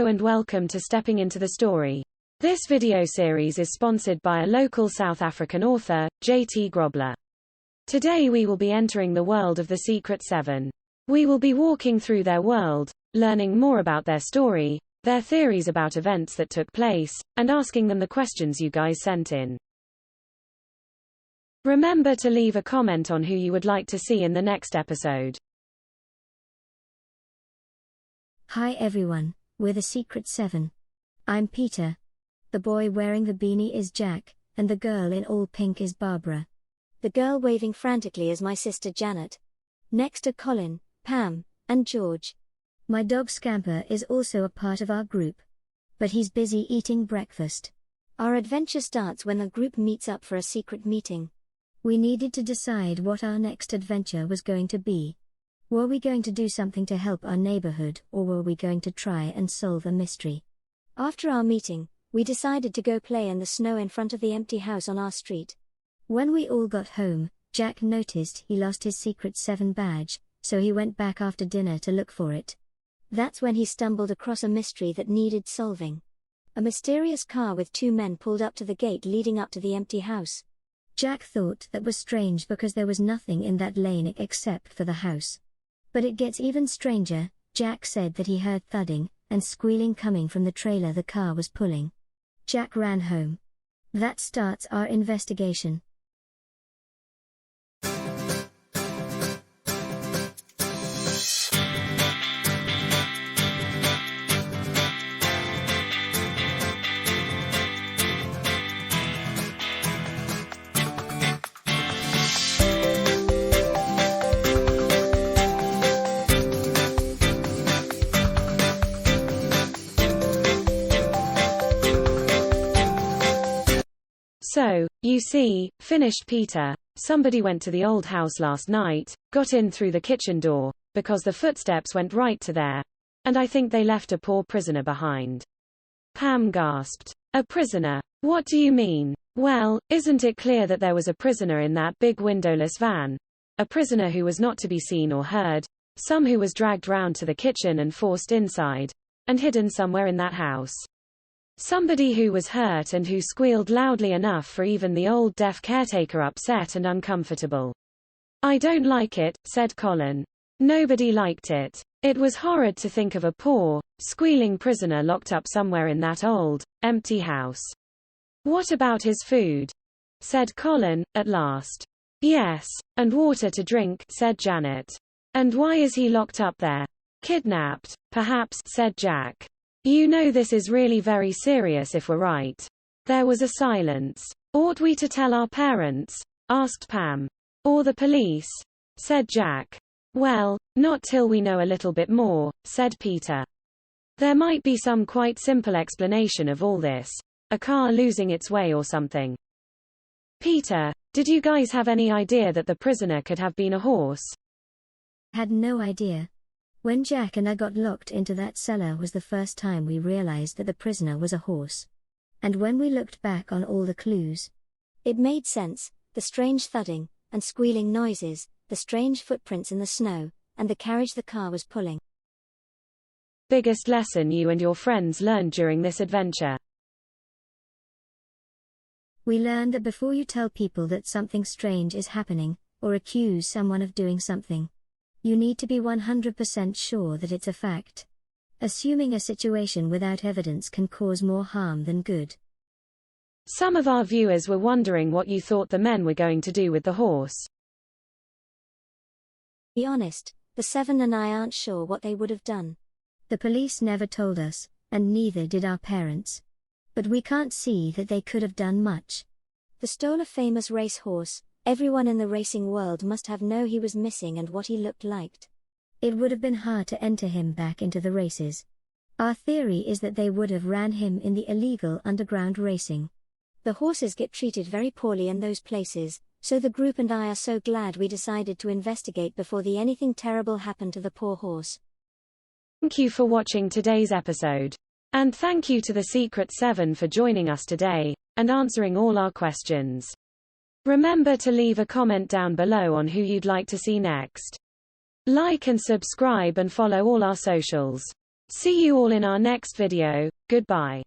Hello and welcome to Stepping into the Story. This video series is sponsored by a local South African author, J.T. Grobler. Today we will be entering the world of the Secret Seven. We will be walking through their world, learning more about their story, their theories about events that took place, and asking them the questions you guys sent in. Remember to leave a comment on who you would like to see in the next episode. Hi everyone, we're the Secret Seven. I'm Peter. The boy wearing the beanie is Jack, and the girl in all pink is Barbara. The girl waving frantically is my sister Janet. Next are Colin, Pam, and George. My dog Scamper is also a part of our group. But he's busy eating breakfast. Our adventure starts when the group meets up for a secret meeting. We needed to decide what our next adventure was going to be. Were we going to do something to help our neighborhood, or were we going to try and solve a mystery? After our meeting, we decided to go play in the snow in front of the empty house on our street. When we all got home, Jack noticed he lost his Secret Seven badge, so he went back after dinner to look for it. That's when he stumbled across a mystery that needed solving. A mysterious car with two men pulled up to the gate leading up to the empty house. Jack thought that was strange because there was nothing in that lane except for the house. But it gets even stranger. Jack said that he heard thudding and squealing coming from the trailer the car was pulling. Jack ran home. That starts our investigation. So, you see, finished Peter. Somebody went to the old house last night, got in through the kitchen door, because the footsteps went right to there. And I think they left a poor prisoner behind. Pam gasped. A prisoner? What do you mean? Well, isn't it clear that there was a prisoner in that big windowless van? A prisoner who was not to be seen or heard, some who was dragged round to the kitchen and forced inside, and hidden somewhere in that house. Somebody who was hurt and who squealed loudly enough for even the old deaf caretaker upset and uncomfortable. I don't like it, said Colin. Nobody liked it. It was horrid to think of a poor, squealing prisoner locked up somewhere in that old, empty house. What about his food? Said Colin, at last. Yes, and water to drink, said Janet. And why is he locked up there? Kidnapped, perhaps, said Jack. You know this is really very serious if we're right. There was a silence. Ought we to tell our parents? Asked Pam. Or the police? Said Jack. Well, not till we know a little bit more, said Peter. There might be some quite simple explanation of all this. A car losing its way or something. Peter, did you guys have any idea that the prisoner could have been a horse? Had no idea. When Jack and I got locked into that cellar was the first time we realized that the prisoner was a horse. And when we looked back on all the clues, it made sense, the strange thudding and squealing noises, the strange footprints in the snow, and the carriage the car was pulling. Biggest lesson you and your friends learned during this adventure? We learned that before you tell people that something strange is happening, or accuse someone of doing something, you need to be 100% sure that it's a fact. Assuming a situation without evidence can cause more harm than good. Some of our viewers were wondering what you thought the men were going to do with the horse. Be honest, the seven and I aren't sure what they would have done. The police never told us, and neither did our parents. But we can't see that they could have done much. They stole a famous race horse. Everyone in the racing world must have known he was missing and what he looked like. It would have been hard to enter him back into the races. Our theory is that they would have ran him in the illegal underground racing. The horses get treated very poorly in those places, so the group and I are so glad we decided to investigate before anything terrible happened to the poor horse. Thank you for watching today's episode. And thank you to the Secret Seven for joining us today, and answering all our questions. Remember to leave a comment down below on who you'd like to see next. Like and subscribe and follow all our socials. See you all in our next video. Goodbye.